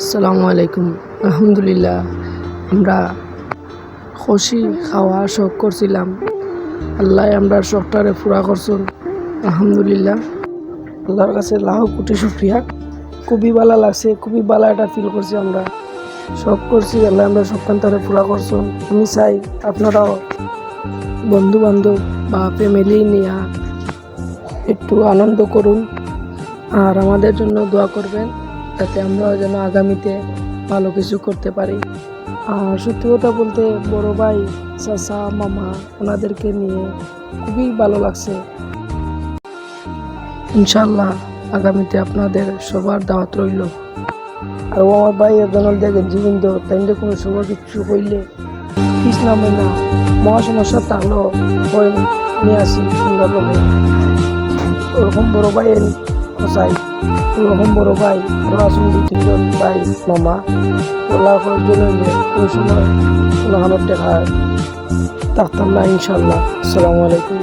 আসসালামু আলাইকুম। আলহামদুলিল্লাহ, আমরা খুশি খাওয়া শখ করছিলাম। আল্লাহ আমরা শখটারে পুরা করছুন। আলহামদুলিল্লাহ, আল্লাহর কাছে লাখ কোটি শুকরিয়া। খুবই ভালো লাগছে, খুবই ভালো একটা ফিল করছি। আমরা শখ করছি, আল্লাহ আমরা শখটারে পুরা করছুন। আমি চাই আপনারাও বন্ধু বান্ধব বা ফ্যামিলি নিয়ে একটু আনন্দ করুন আর আমাদের জন্য দোয়া করবেন, যাতে আমরাও যেন আগামীতে ভালো কিছু করতে পারি। আর সত্যি কথা বলতে বড় ভাই, চাচা, মামা ওনাদেরকে নিয়ে খুবই ভালো লাগছে। ইনশাল্লাহ আগামীতে আপনাদের সবার দাওয়াত রইল। আর ও আমার ভাই একজন দেখেন জীবন্ত তাইলে কোনো সময় কিছু হইলে কিস নামে না মহা সমস্যা তাহলেও নিয়ে আসি সুন্দরভাবে। ওরকম বড় ভাই চাই, ওরকম বড় ভাই আরো আসুন, 2-3 জন ভাই মামা ওলা জন্য ওই সময় ওলাখানোর দেখা থাকতাম না। ইনশাল্লাহ। আসসালামু আলাইকুম।